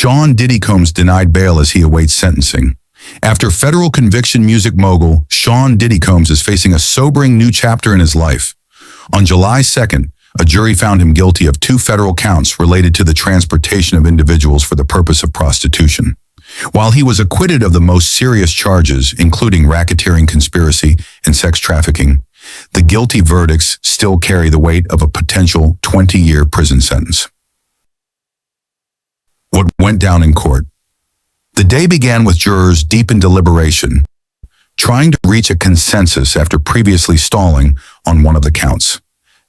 Sean Diddy Combs denied bail as he awaits sentencing. After federal conviction, music mogul Sean Diddy Combs is facing a sobering new chapter in his life. On July 2nd, a jury found him guilty of 2 federal counts related to the transportation of individuals for the purpose of prostitution. While he was acquitted of the most serious charges, including racketeering, conspiracy, and sex trafficking, the guilty verdicts still carry the weight of a potential 20-year prison sentence. What went down in court? The day began with jurors deep in deliberation, trying to reach a consensus after previously stalling on one of the counts.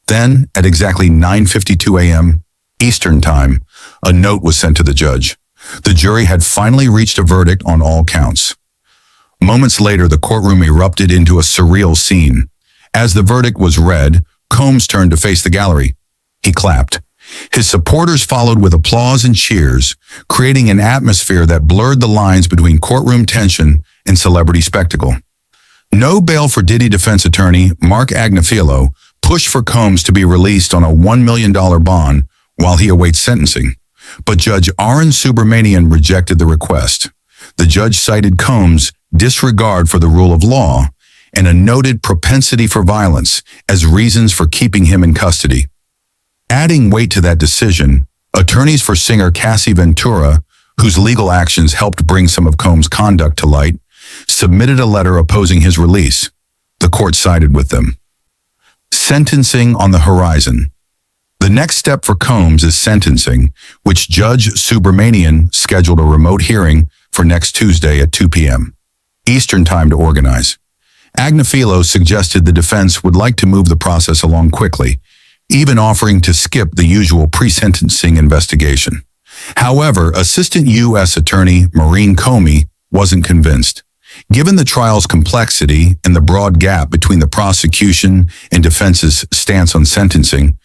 Then, at exactly 9:52 a.m. Eastern Time, a note was sent to the judge. The jury had finally reached a verdict on all counts. Moments later, the courtroom erupted into a surreal scene. As the verdict was read, Combs turned to face the gallery. He clapped. His supporters followed with applause and cheers, creating an atmosphere that blurred the lines between courtroom tension and celebrity spectacle. No bail for Diddy defense attorney Mark Agnifilo pushed for Combs to be released on a $1 million bond while he awaits sentencing. But Judge Aaron Subramanian rejected the request. The judge cited Combs' disregard for the rule of law and a noted propensity for violence as reasons for keeping him in custody. Adding weight to that decision, attorneys for singer Cassie Ventura, whose legal actions helped bring some of Combs' conduct to light, submitted a letter opposing his release. The court sided with them. Sentencing on the horizon. The next step for Combs is sentencing, which Judge Subramanian scheduled a remote hearing for next Tuesday at 2 p.m. Eastern Time to organize. Agnifilo suggested the defense would like to move the process along quickly, even offering to skip the usual pre-sentencing investigation. However, Assistant U.S. Attorney Maureen Comey wasn't convinced. Given the trial's complexity and the broad gap between the prosecution and defense's stance on sentencing,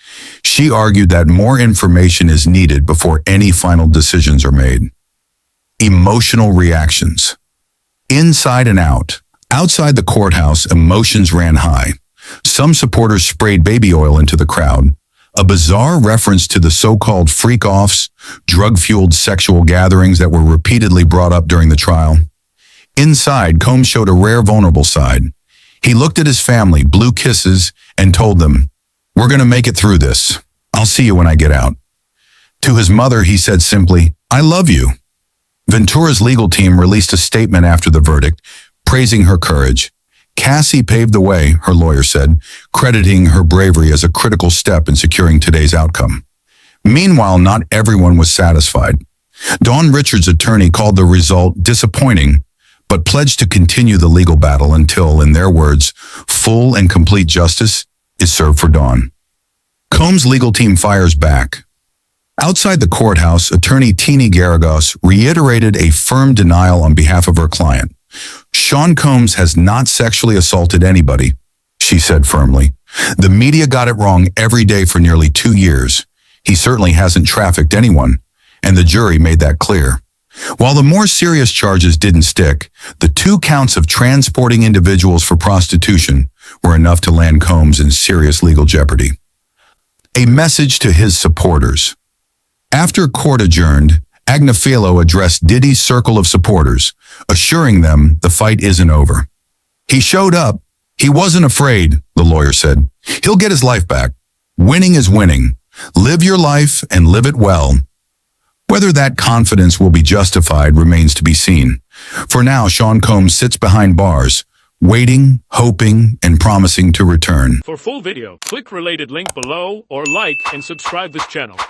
she argued that more information is needed before any final decisions are made. Emotional reactions. Inside and out. Outside the courthouse, emotions ran high. Some supporters sprayed baby oil into the crowd, a bizarre reference to the so-called freak-offs, drug-fueled sexual gatherings that were repeatedly brought up during the trial. Inside, Combs showed a rare vulnerable side. He looked at his family, blew kisses, and told them, "We're going to make it through this. I'll see you when I get out." To his mother, he said simply, "I love you." Ventura's legal team released a statement after the verdict, praising her courage. Cassie paved the way, her lawyer said, crediting her bravery as a critical step in securing today's outcome. Meanwhile, not everyone was satisfied. Dawn Richards' attorney called the result disappointing, but pledged to continue the legal battle until, in their words, full and complete justice is served for Dawn. Combs' legal team fires back. Outside the courthouse, attorney Teenie Garagos reiterated a firm denial on behalf of her client. "Sean Combs has not sexually assaulted anybody," she said firmly. "The media got it wrong every day for nearly 2 years. He certainly hasn't trafficked anyone, and the jury made that clear." While the more serious charges didn't stick, the 2 counts of transporting individuals for prostitution were enough to land Combs in serious legal jeopardy. A message to his supporters. After court adjourned, Agnifilo addressed Diddy's circle of supporters, assuring them the fight isn't over. "He showed up. He wasn't afraid," the lawyer said. "He'll get his life back. Winning is winning. Live your life and live it well." Whether that confidence will be justified remains to be seen. For now, Sean Combs sits behind bars, waiting, hoping, and promising to return. For full video, click related link below or like and subscribe this channel.